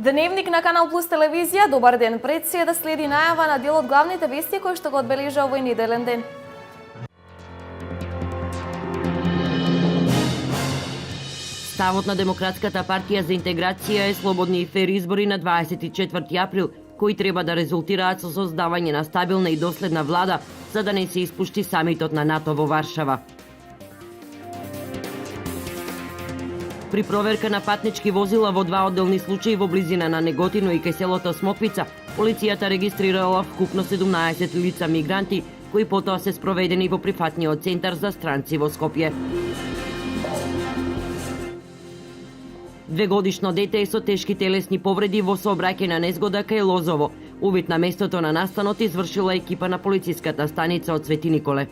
Дневник на Канал Плюс телевизија, добар ден. Пред се да следи најава на дел од главните вести кои што го одбележа овој неделен ден. Ставот на Демократската партија за интеграција е слободни и фер избори на 24 април, кои треба да резултираат со создавање на стабилна и доследна влада, за да не се испушти самитот на НАТО во Варшава. При проверка на патнички возила во два одделни случаи во близина на Неготино и кај селото Смоквица, полицијата регистрирала вкупно 17 лица мигранти, кои потоа се спроведени во прифатниот центар за странци во Скопје. Двегодишно дете е со тешки телесни повреди во сообраќајна незгода кај Лозово. Увид на местото на настанот извршила екипа на полициската станица од Свети Николе.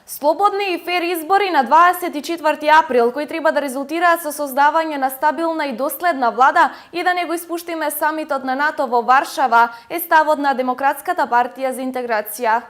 Слободни и фер избори на 24 април, кои треба да резултираат со создавање на стабилна и доследна влада и да не го испуштиме самитот на НАТО во Варшава, е ставот на Демократската партија за интеграција.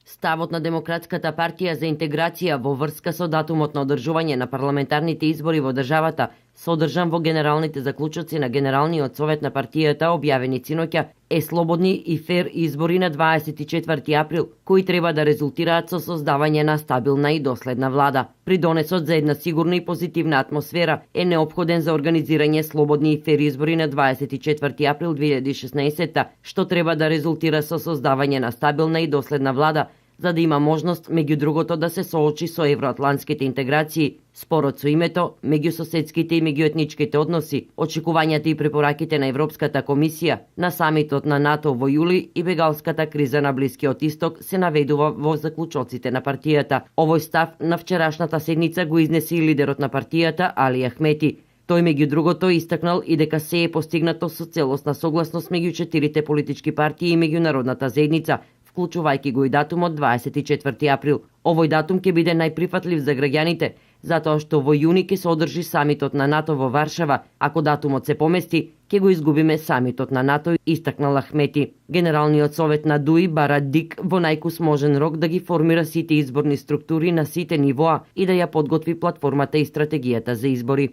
Ставот на Демократската партија за интеграција во врска со датумот на одржување на парламентарните избори во државата, содржан во генералните заклучоци на Генералниот совет на партијата објавени синоќа, е слободни и фер избори на 24 април, кои треба да резултираат со создавање на стабилна и доследна влада. Придонесот за една сигурна и позитивна атмосфера е неопходен за организирање слободни и фер избори на 24 април 2016, што треба да резултира со создавање на стабилна и доследна влада, за да има можност, меѓу другото, да се соочи со евроатлантските интеграции, спорот со името, меѓусоседските и меѓуетничките односи, очекувањата и препораките на Европската комисија, на самитот на НАТО во јули и бегалската криза на Блискиот Исток се наведува во заклучоците на партијата. Овој став на вчерашната седница го изнесе и лидерот на партијата Али Ахмети. Тој меѓу другото истакнал и дека се е постигнато со целосна согласност меѓу четирите политички партии и меѓународната заедница, вклучувајќи го и датумот 24 април. Овој датум ќе биде најприфатлив за граѓаните, затоа што во јуни ќе се одржи самитот на НАТО во Варшава. Ако датумот се помести, ќе го изгубиме самитот на НАТО, истакнал Ахмети. Генералниот совет на ДУИ бара ДИК во најкусможен рок да ги формира сите изборни структури на сите нивоа и да ја подготви платформата и стратегијата за избори.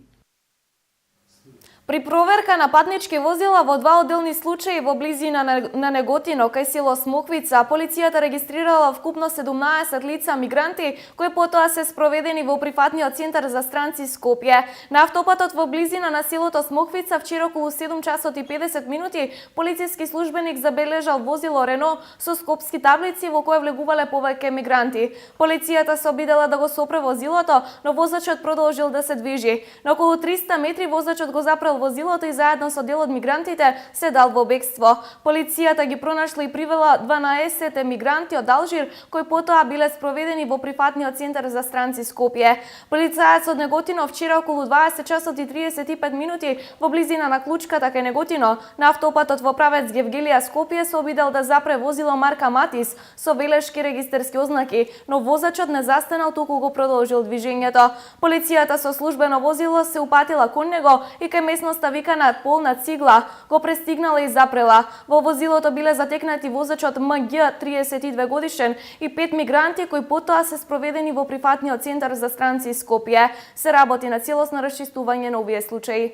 При проверка на патнички возила во два одделни случаи во близина на Неготино кај село Смоквица, полицијата регистрирала вкупно 17 лица мигранти, кои потоа се спроведени во прифатниот центар за странци Скопје. На автопатот во близина на селото Смоквица вчера околу 7 часот и 50 минути полициски службеник забележал возило Рено со скопски таблици во кое влегувале повеќе мигранти. Полицијата се обидела да го сопре возилото, но возачот продолжил да се движи. На околу 300 метри возачот го запрел возилото и заедно со дел од мигрантите се дал во бегство. Полицијата ги пронашла и привела 12 мигранти од Алжир, кои потоа биле спроведени во прифатниот центар за странци Скопје. Полицајец од Неготино вчера околу 20 часот и 35 минути во близина на Клучката кај Неготино на автопатот во правец Гевгелија Скопје се обидел да запре возило марка Матис со белешки регистерски ознаки, но возачот не застанал, туку го продолжил движењето. Полицијата со службено возило се упатила кон него и кај местноста викана полна цигла го престигнала и запрела. Во возилото биле затекнати возачот МГ 32 годишен и 5 мигранти кои потоа се спроведени во прифатниот центар за странци Скопје. Се работи на целосно расчистување на овие случаи.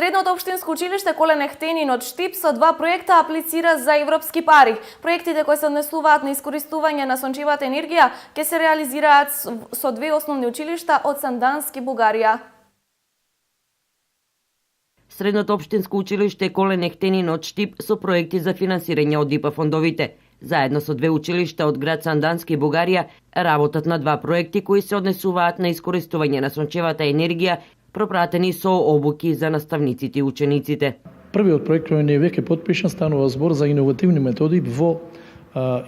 Средното општинско училиште Колен Ехтенин од Штип со два проекта аплицира за европски пари. Проектите кои се однесуваат на искористување на сончевата енергија ќе се реализираат со две основни училишта од Сандански, Бугарија. Средното општинско училиште Колен Ехтенин од Штип со проекти за финансирање од ИПА фондовите. Заедно со две училишта од град Сандански, Бугарија, работат на два проекти кои се однесуваат на искористување на сончевата енергија, пропратени со обуки за наставниците и учениците. Првиот проект кој е веќе подпишан станува збор за иновативни методи во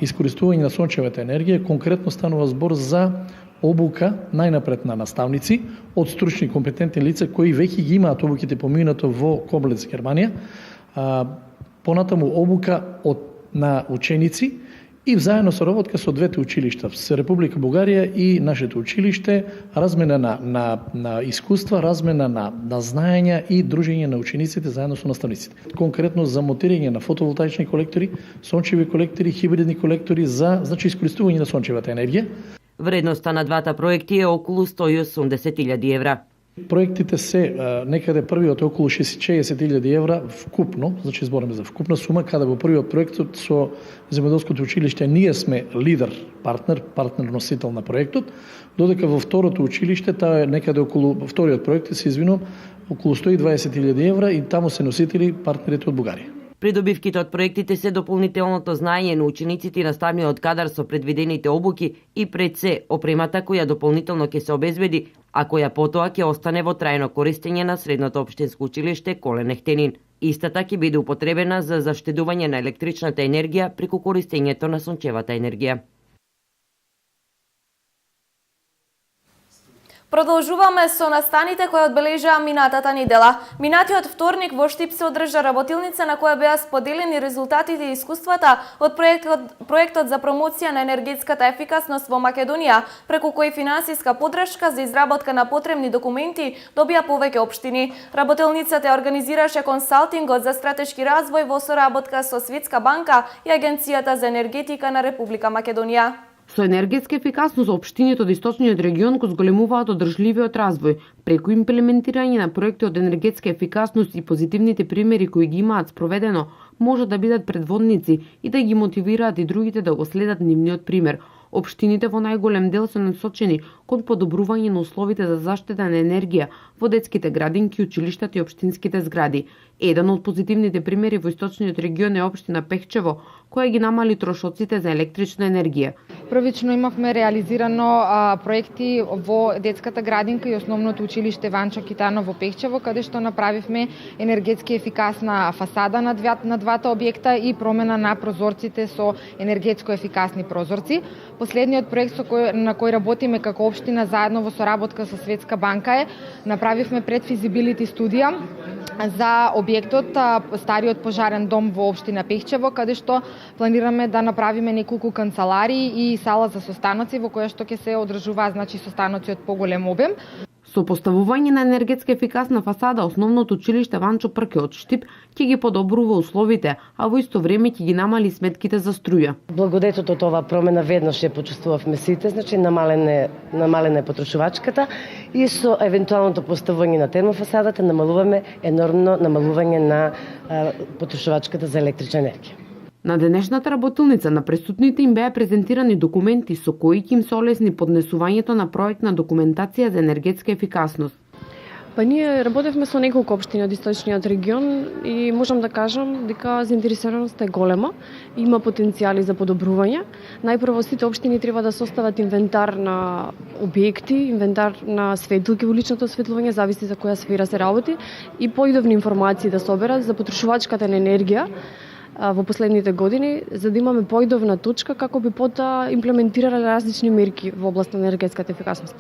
искористување на сончевата енергија, конкретно станува збор за обука најнапред на наставници од стручни компетентни лица кои веќе ги имаат обуките поминато во Коблец, Германија, понатаму обука на ученици и заедно соработка со двете училишта, со Република Бугарија и нашето училиште, размена на искуства, размена на знаења и дружење на учениците заедно со наставниците. Конкретно за монтирање на фотоволтаични колектори, сончеви колектори, хибридни колектори за искористување на сончевата енергија. Вредноста на двата проекти е околу 180.000 евра. Проектите се некаде првиот е околу 60.000 евра вкупно, значи збориме за вкупна сума, каде во првиот проектот со земјоделското училиште ние сме лидер партнер носител на проектот, додека во второто училиште таа е некаде околу вториот проект околу 120.000 евра и таму се носители партнерите од Бугарија. Придобивките од проектите се дополнителното знаење на учениците и наставниот кадар со предвидените обуки и пред се опремата која дополнително ќе се обезбеди, а која потоа ќе остане во трајно користење на Средното општинско училиште Колен Ехтенин. Истата ќе биде употребена за заштедување на електричната енергија преку користењето на сончевата енергија. Продолжуваме со настаните кои одбележаа минатата недела. Минатиот вторник во Штип се одржа работилница на која беа споделени резултатите и искуствата од проектот за промоција на енергетската ефикасност во Македонија, преку кој финансиска поддршка за изработка на потребни документи добија повеќе општини. Работилницата организираше консалтингот за стратешки развој во соработка со Светска банка и Агенцијата за енергетика на Република Македонија. Со енергетска ефикасност општините од источниот регион го зголемуваат одржливиот развој преку имплементирање на проекти од енергетска ефикасност и позитивните примери кои ги имаат спроведено, може да бидат предводници и да ги мотивираат и другите да го следат нивниот пример. Општините во најголем дел се насочени кон подобрување на условите за заштита на енергија во детските градинки, училиштата и општинските згради. Еден од позитивните примери во источниот регион е општина Пехчево, која ги намали трошоците за електрична енергија. Првично имавме реализирано проекти во детската градинка и основното училиште Ванчо Китано во Пехчево, каде што направивме енергетски ефикасна фасада на двата објекта и промена на прозорците со енергетско ефикасни прозорци. Последниот проект на кој работиме како општина заедно во соработка со Светска банка е направивме предфизибилити студија за објектот стариот пожарен дом во општина Пехчево, каде што планираме да направиме неколку канцеларии и сала за состаноци во која што ќе се одржуваат состаноци од поголем обем. Со поставување на енергетска ефикасна фасада, основното училиште Ванчо Прке од Штип ќе ги подобрува условите, а во исто време ќе ги намали сметките за струја. Благодетот од оваа промена веднаш ја почувствувавме сите, значи намалена е потрошувачката и со евентуалното поставување на термофасадата намалуваме енормно намалување на потрошувачката за електрична енергија. На денешната работилница на присутните им беа презентирани документи со кои ќе им се олесни поднесувањето на проектна документација за енергетска ефикасност. Ние работевме со неколку општини од источниот регион и можам да кажам дека заинтересираноста е голема, има потенцијали за подобрување. Најпрво сите општини треба да состават инвентар на објекти, инвентар на светилки во личното осветлување, зависи за која сфера се работи, и поидовни информации да соберат за потрошувачката на енергија во последните години, за да имаме поидовна точка како би потоа имплементирале различни мерки во област на енергетската ефикасност.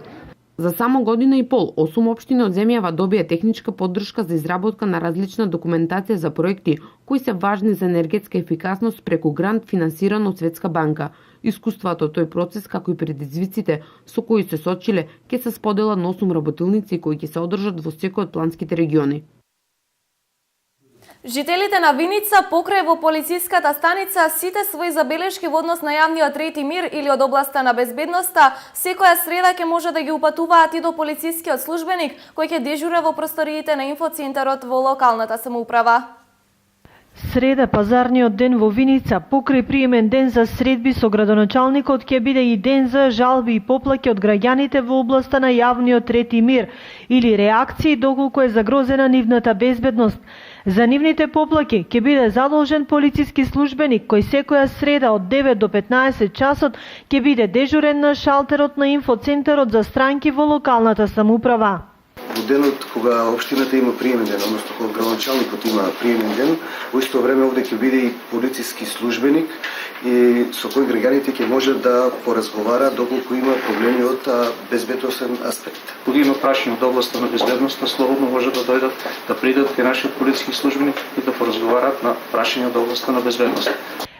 За само година и пол, 8 општини од земјава добија техничка поддршка за изработка на различна документација за проекти кои се важни за енергетска ефикасност преку грант финансиран од Светска банка. Искуството од тој процес, како и предизвиците со кои се сочиле, ќе се споделат на 8 работилници кои ќе се одржат во секој од планските региони. Жителите на Виница покрај во полициската станица сите своји забелешки во однос на јавниот ред и мир или од областа на безбедноста секоја среда ќе може да ги упатуваат и до полицискиот службеник кој ќе дежура во просториите на инфоцентарот во локалната самоуправа. Среда, пазарниот ден во Виница, покрај приемен ден за средби со градоначалникот, ќе биде и ден за жалби и поплаки од граѓаните во областа на јавниот ред и мир или реакции доколку е загрозена нивната безбедност. За нивните поплаки ќе биде задолжен полициски службеник кој секоја среда од 9 до 15 часот ќе биде дежурен на шалтерот на инфоцентарот за странки во локалната самоуправа. Во денот кога општината има приемен ден, односно кога градоначалникот има приемен ден, во исто време овде ќе биде и полициски службеник и со кој граѓаните ќе може да поразговараат доколку има проблеми од безбедносен аспект. Кога има прашање од областа на безбедноста, слободно може да дојдат да придат кај нашиот полициски службеник и да поразговараат на прашање од областа на безбедност.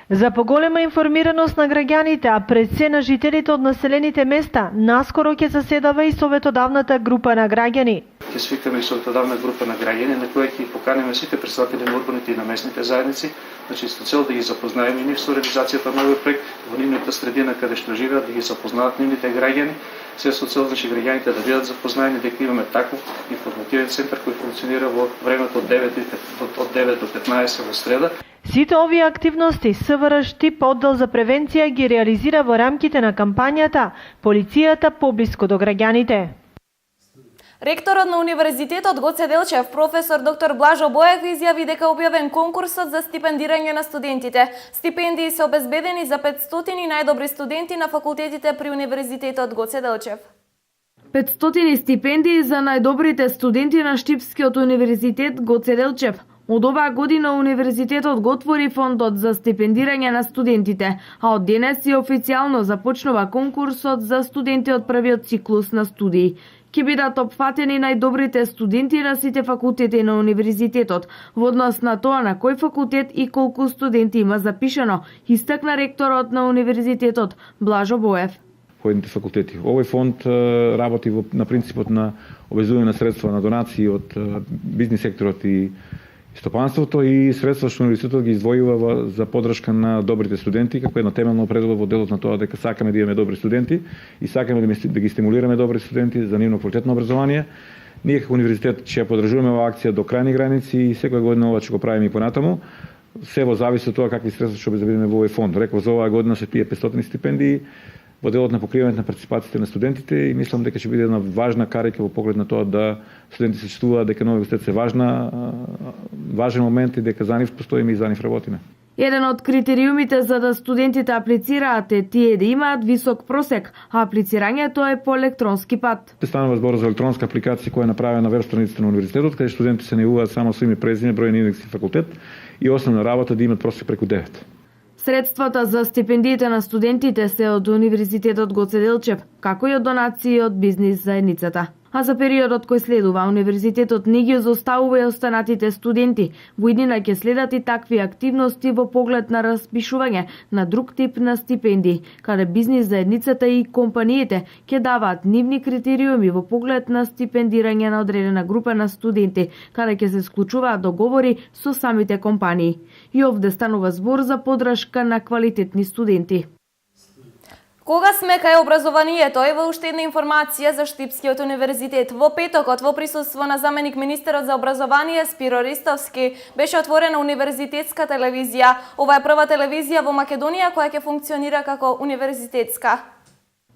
За поголема информираност на граѓаните, а пред се на жителите од населените места, наскоро ќе заседава и советодавната група на граѓани. Ќе свикаме и советодавна група на граѓани, на која ќе поканеме сите представители на урбаните и на местните заедници, значи со цел да ги запознаеме и нив со реализацијата на овој проект во нивната средина каде што живеат, да ги запознаат нивните граѓани, се со цел значи граѓаните да бидат запознаени дека имаме таков информативен центар кој функционира во времето од 9 до 15 во среда. Сите овие активности СВР Штип оддел за превенција ги реализира во рамките на кампањата Полицијата поблиску до граѓаните. Ректорот на Универзитетот Гоце Делчев, професор доктор Блажо Боев, изјави дека објавен конкурсот за стипендирање на студентите. Стипендии се обезбедени за 500 најдобри студенти на факултетите при Универзитетот Гоце Делчев. 500 стипендии за најдобрите студенти на Штипскиот универзитет Гоце Делчев. Од оваа година универзитетот го отвори фондот за стипендирање на студентите, а од денес и официјално започнува конкурсот за студенти од првиот циклус на студии. Ќе бидат опфатени најдобрите студенти на сите факултети на универзитетот, во однос на тоа на кој факултет и колку студенти има запишано, истакна ректорот на универзитетот Блажо Боев. Поедните факултети. Овој фонд работи на принципот на обезување на средства на донации од бизнис секторот и стопанството и средства што универзитетот ги издвојува за поддршка на добрите студенти, како едно темелно определба во делот на тоа дека сакаме да имаме добри студенти и сакаме да ги стимулираме добри студенти за нивно квалитетно образование. Ние како универзитет ќе ја поддржуваме оваа акција до крајни граници и секоја година ова ќе го правиме и понатаму. Се во зависи од тоа какви средства ќе обезбедиме во овој фонд. Реков, за оваа година се тие 500 стипендии во делот на покривањето на партиципациите на студентите и мислам дека ќе биде една важна карика во поглед на тоа да студенти се чувствуваат дека новиот универзитет се важен момент и дека за нив постоиме и за нив работиме. Еден од критериумите за да студентите аплицираат е тие да имаат висок просек, а аплицирањето е по електронски пат. Станува збор за електронска апликација која е направена на веб страницата на универзитетот, каде студентите се најавуваат само со име, презиме, број на индекс и факултет и основна работа да имат просек преку 9. Средствата за стипендиите на студентите се од Универзитетот Гоце Делчев, како и од донации од бизнис заедницата. А за периодот кој следува, универзитетот не ги зоставува и останатите студенти. Во иднина ќе следат и такви активности во поглед на распишување на друг тип на стипендии, каде бизнис заедницата и компаниите ќе даваат нивни критериуми во поглед на стипендирање на одредена група на студенти, каде ќе се склучуваат договори со самите компании. И овде станува збор за поддршка на квалитетни студенти. Кога сме кај образованието, ева уште една информација за Штипскиот универзитет. Во петокот, во присуство на заменик министерот за образование Спиро Ристовски, беше отворена универзитетска телевизија. Ова е прва телевизија во Македонија која ќе функционира како универзитетска.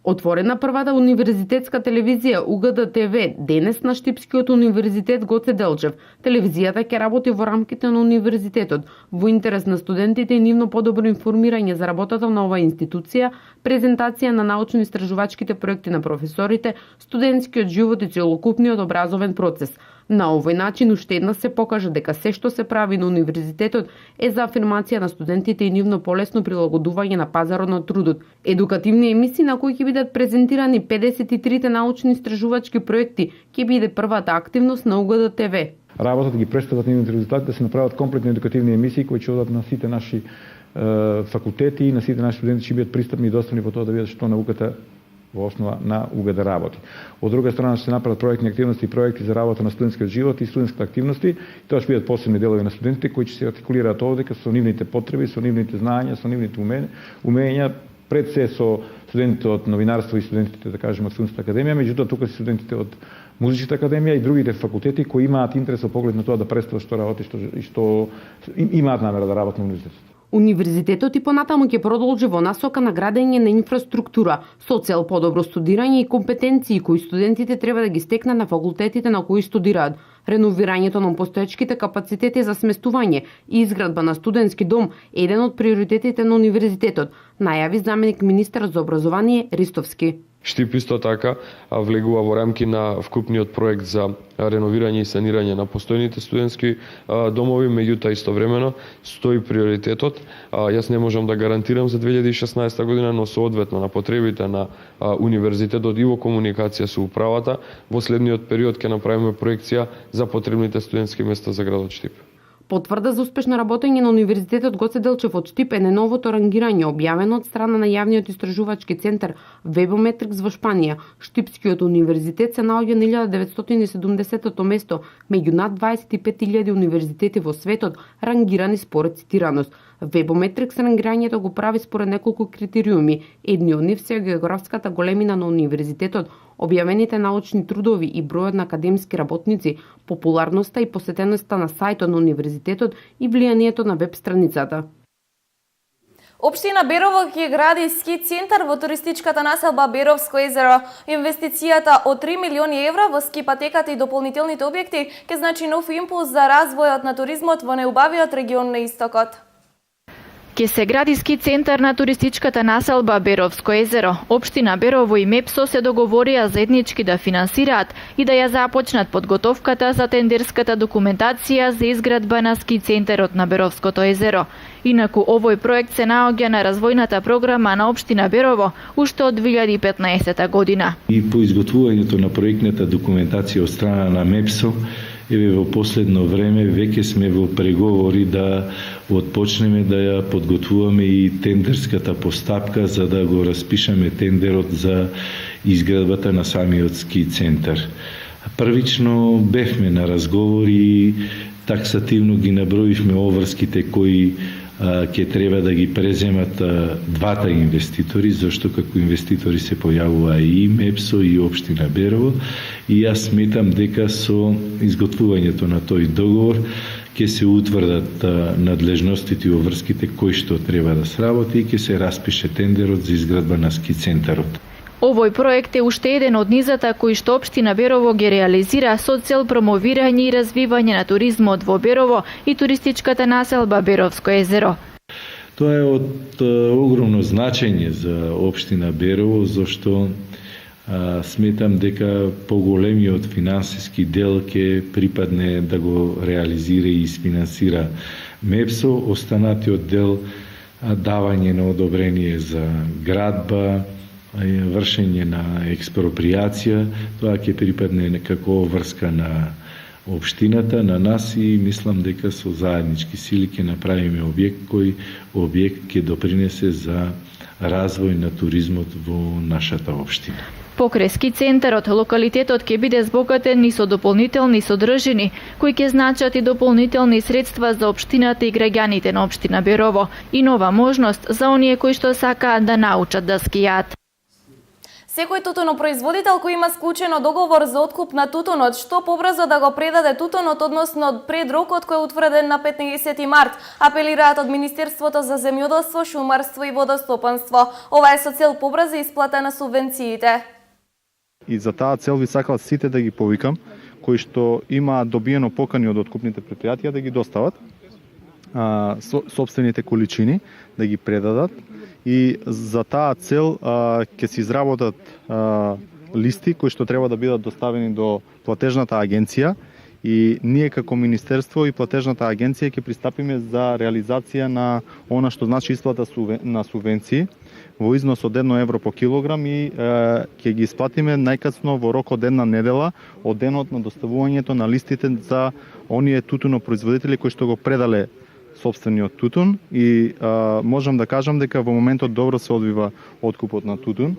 Отворена првата универзитетска телевизија УГД ТВ денес на Штипскиот универзитет Гоце Делчев. Телевизијата ќе работи во рамките на универзитетот во интерес на студентите и нивно подобро информирање за работата на оваа институција, презентација на научно-истражувачките проекти на професорите, студентскиот живот и целокупниот образовен процес. На овој начин уште една се покажа дека се што се прави на универзитетот е за афирмација на студентите и нивно полесно прилагодување на пазарот на трудот. Едукативни емисии на кои ќе бидат презентирани 53 научно-истражувачки проекти ќе биде првата активност на УГД ТВ. Работата ги представат нивните резултати да се направат комплетни едукативни емисии кои ќе одат на сите наши факултети и на сите наши студенти ќе бидат пристапни и достапни по тоа да видат што науката во основа на УГД работи. Од друга страна ќе се направат проектни активности и проекти за работа на студентскиот живот и студентските активности. И тоа ќе бидат посебни делови на студентите кои ќе се артикулираат овде со нивните потреби, со нивните знаења, со нивните умења, пред се со студентите од новинарство и студентите, да кажеме, од Филмската академија, меѓутоа тука се студентите од Музичката академија и другите факултети кои имаат интерес во поглед на тоа да представат што работи и што имаат намера да работат на универзитетот. Универзитетот и понатаму ќе продолжи во насока на градење на инфраструктура со цел подобро студирање и компетенции кои студентите треба да ги стекнат на факултетите на кои студираат. Реновирањето на постоечките капацитети за сместување и изградба на студентски дом е еден од приоритетите на универзитетот, најави заменик министер за образование Ристовски. Штип исто така влегува во рамки на вкупниот проект за реновирање и санирање на постојните студентски домови, меѓутоа истовремено стои приоритетот. Јас не можам да гарантирам за 2016 година, но соодветно на потребите на универзитетот и во комуникација со управата, во следниот период ќе направиме проекција за потребните студентски места за градот Штип. Потврда за успешно работење на Универзитетот Гоце Делчев од Штип е најновото рангирање објавено од страна на јавниот истражувачки центар Webometrics во Шпанија. Штипскиот универзитет се наоѓа на 1970-то место меѓу над 25.000 универзитети во светот рангирани според цитираност. Webometrics рангирањето го прави според неколку критериуми. Едни од нив се географската големина на универзитетот, објавените научни трудови и бројот на академски работници, популарноста и посетеноста на сајтот на универзитетот и влијанието на веб страницата. Општина Берово ќе гради ски центар во туристичката населба Беровско езеро. Инвестицијата од 3 милиони евра во ски патеката и дополнителните објекти ќе значи нов импулс за развојот на туризмот во неубавиот регион на истокот. Ке се гради ски центар на туристичката населба Беровско езеро. Општина Берово и МЕПСО се договорија заеднички да финансираат и да ја започнат подготовката за тендерската документација за изградба на ски центарот на Беровското езеро. Инаку овој проект се наоѓа на развојната програма на општина Берово уште од 2015 година. И по изготвувањето на проектната документација од страна на МЕПСО, еве во последно време веќе сме во преговори да отпочнеме да ја подготвуваме и тендерската постапка за да го распишеме тендерот за изградбата на самиот ски центар. Првично бевме на разговори и таксативно ги наброивме обврските кои ќе треба да ги преземат двата инвеститори, зашто како инвеститори се појавува и МЕПСО и општина Берово, и јас сметам дека со изготвувањето на тој договор ќе се утврдат надлежностите и обврските кои што треба да сработи и ќе се распише тендерот за изградба на ски центарот. Овој проект е уште еден од низата кои што општина Берово ги реализира со цел промовирање и развивање на туризмот во Берово и туристичката населба Беровско езеро. Тоа е од огромно значење за општина Берово, зашто сметам дека поголемиот финансиски дел ќе припадне да го реализира и isfinansira МЕПСО, останатиот дел давање на одобрение за градба, вршење на експроприација, тоа ќе припадне како врска на општината, на нас, и мислам дека со заеднички сили ќе направиме објект ќе допринесе за развој на туризмот во нашата општина. Покрај ски центарот, локалитетот ќе биде збогатен и со дополнителни содржини, кои ќе значат и дополнителни средства за општината и граѓаните на општина Берово и нова можност за оние кои што сакаат да научат да скијат. Секој тутунопроизводител кој има склучено договор за откуп на тутунот, што побрзо да го предаде тутунот, односно пред рокот кој е утврден на 15 март, апелираат од Министерството за земјоделство, шумарство и водостопанство. Ова е со цел побрза исплата на субвенциите. И за таа цел ви сакал сите да ги повикам, кои што има добиено покани од откупните предпријатија да ги достават собствените количини, да ги предадат, и за таа цел ќе се изработат листи кои што треба да бидат доставени до платежната агенција, и ние како Министерство и платежната агенција ќе пристапиме за реализација на она што значи исплата на субвенции во износ од 1 евро по килограм, и ќе ги исплатиме најкасно во рок од една недела од денот на доставувањето на листите за оние тутунопроизводители кои што го предале собствениот тутун, и можам да кажам дека во моментот добро се одвива откупот на тутун.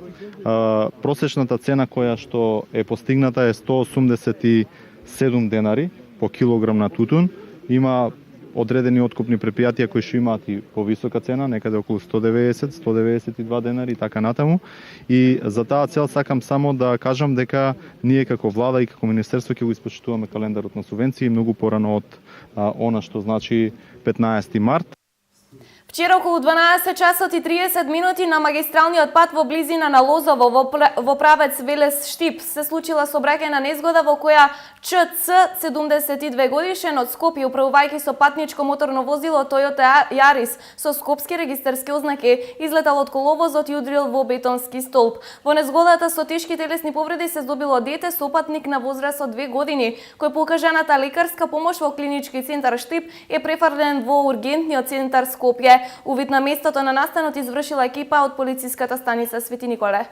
Просечната цена која што е постигната е 187 денари по килограм на тутун. Има одредени откупни предпријатија кои што имаат и повисока цена, некаде околу 192 денари и така натаму. И за таа цел сакам само да кажам дека ние како влада и како Министерство ќе го испочитуваме календарот на субвенции многу порано од она што значи 15 март. Вчера околу 12 часот и 30 минути на магистралниот пат во близина на Лозово во правец Велес-Штип се случила сообраќајна незгода во која ЧЦ 72 годишен од Скопје, управувајќи со патничко моторно возило Toyota Yaris со скопски регистарски ознаки, излетал од коловозот и удрил во бетонски столб. Во незгодата со тешки телесни повреди се здобило дете со патник на возраст од 2 години, кој по укажаната лекарска помош во клинички центар Штип е префрлен во ургентниот центар Скопје. Увид на местото на настанот извршила екипа од полициската станица Свети Николе.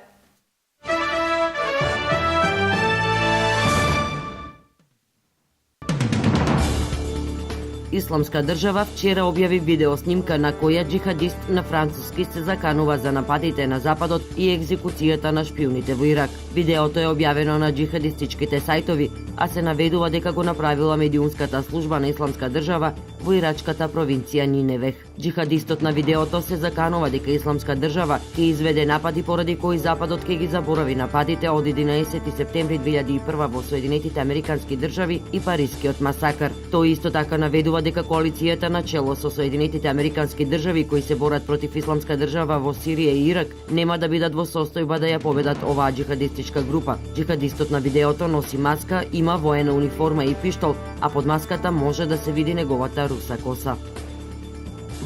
Исламска држава вчера објави видео снимка на која џихадист на француски се заканува за нападите на Западот и екзекуцијата на шпиуните во Ирак. Видеото е објавено на џихадистичките сајтови, а се наведува дека го направила медиумската служба на Исламска држава во ирачката провинција Ниневех. Џихадистот на видеото се заканува дека Исламска држава ќе изведе напади поради кои Западот ќе ги заборави нападите од 11 септември 2001 во Соединетите Американски држави и Парискиот масакр. Тој исто така наведува дека коалицијата на чело со Соединетите Американски држави кои се борат против Исламска држава во Сирија и Ирак нема да бидат во состојба да ја победат оваа џихадистичка група. Џихадистот на видеото носи маска, има воена униформа и пиштол, а под маската може да се види неговата руса коса.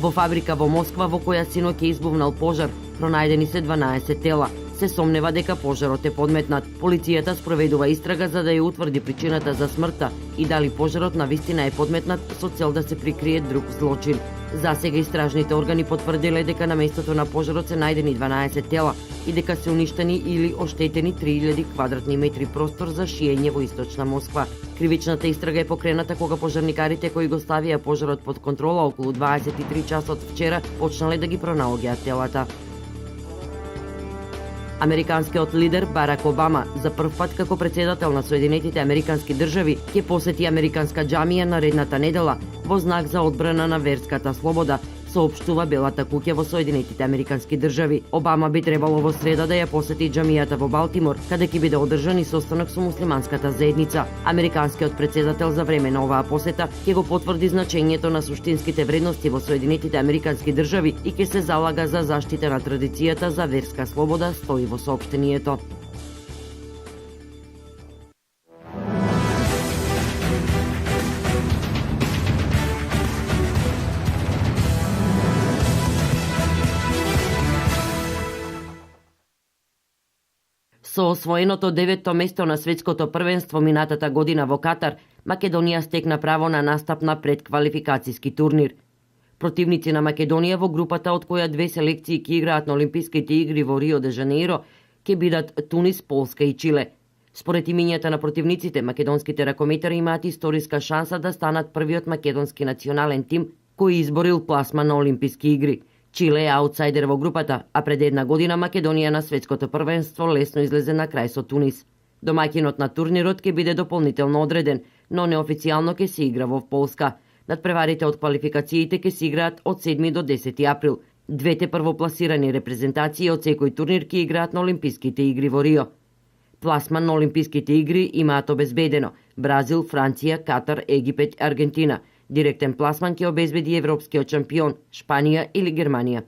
Во фабрика во Москва во која синоќ е избувнал пожар, пронајдени се 12 тела. Се сомнева дека пожарот е подметнат. Полицијата спроведува истрага за да ја утврди причината за смртта и дали пожарот навистина е подметнат со цел да се прикрие друг злочин. Засега истражните органи потврдиле дека на местото на пожарот се најдени 12 тела и дека се уништени или оштетени 3000 квадратни метри простор за шиење во источна Москва. Кривичната истрага е покрената кога пожарникарите кои го ставија пожарот под контрола околу 23 часот вчера почнале да ги пронаоѓаат телата. Американскиот лидер Барак Обама за прв пат како претседател на Соединетите Американски држави ќе посети американска џамија наредната недела во знак за одбрана на верската слобода, соопштува Белата куќа во Соединетите Американски држави. Обама би требало во среда да ја посети џамијата во Балтимор, каде ќе биде одржан и состанок со муслиманската заедница. Американскиот претседател за време на оваа посета ќе го потврди значењето на суштинските вредности во Соединетите Американски држави и ќе се залага за заштита на традицијата за верска слобода, стои во соопштението. Со освоеното 9-то место на светското првенство минатата година во Катар, Македонија стекна право на настап на предквалификацијски турнир. Противници на Македонија во групата од која две селекции ќе играат на Олимписките игри во Рио де Жанеиро ќе бидат Тунис, Полска и Чиле. Според имињата на противниците, македонските ракометари имаат историска шанса да станат првиот македонски национален тим кој изборил пласма на Олимписки игри. Чиле е аутсайдер во групата, а пред една година Македонија на светското првенство лесно излезе на крај со Тунис. Домаќинот на турнирот ќе биде дополнително одреден, но неофицијално ќе се игра во Полска. Надпреварите од квалификациите ќе се играат од 7 до 10 април. Двете првопласирани репрезентации од секој турнир ќе играат на Олимписките игри во Рио. Пласман на Олимписките игри имаат обезбедено Бразил, Франција, Катар, Египет, Аргентина. Директен пласман ќе обезбеди европскиот шампион, Шпанија или Германија.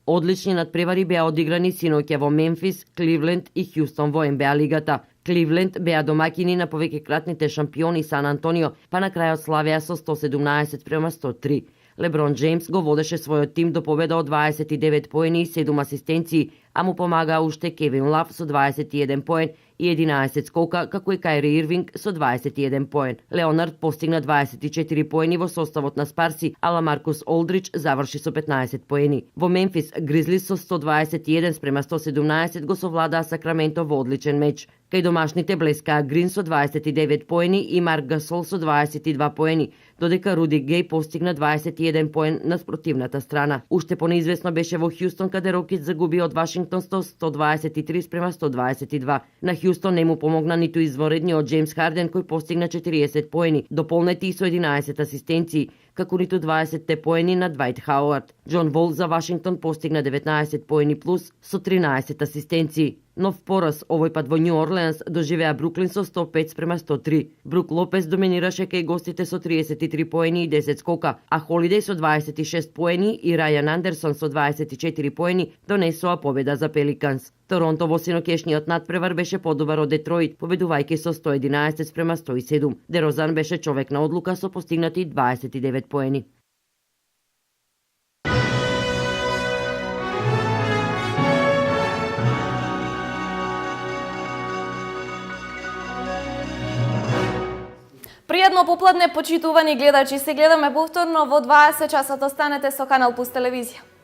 Одлични надпревари беа одиграни синоќа во Мемфис, Кливленд и Хјустон во НБА лигата. Кливленд беа домаќини на повеќекратните шампиони Сан Антонио, па на крајот славеа со 117-103. Леброн Джеймс го водеше својот тим до победа од 29 поени и 7 асистенции, а му помагаа уште Кевин Лав со 21 поен и 11 скока, како и Кајри Ирвинг со 21 поен. Леонард постигна 24 поени во составот на Спарси, а Ламаркус Олдрич заврши со 15 поени. Во Мемфис, Гризлис со 121-117 го совладаа Сакраменто во одличен меч. Кај домашните блескаа Грин со 29 поени и Марк Гасол со 22 поени, додека Руди Геј постигна 21 поен на спротивната страна. Уште понеизвестно беше во Хјустон, каде Рокетс загуби од Вашингтон 123-122. На Хјустон не му помогна ниту изворедниот Джеймс Харден кој постигна 40 поени, дополнети и со 11 асистенции, како ниту 20 поени на Двајт Хауард. Џон Вол за Вашингтон постигна 19 поени плюс со 13 асистенции. Нов пораз, овој пат во Нью Орлеанс, доживеа Бруклин со 105-103. Брук Лопес доминираше кај гостите со 33 поени и 10 скока, а Холидеј со 26 поени и Рајан Андерсон со 24 поени донесоа победа за Пеликанс. Торонто во синокешниот надпревар беше подобар од Детройт, победувајќи со 111-107. Дерозан беше човек на одлука со постигнати 29 поени. Пријатно попладне, почитувани гледачи. Се гледаме повторно во 20 часот. Останете со Канал Плюс телевизија.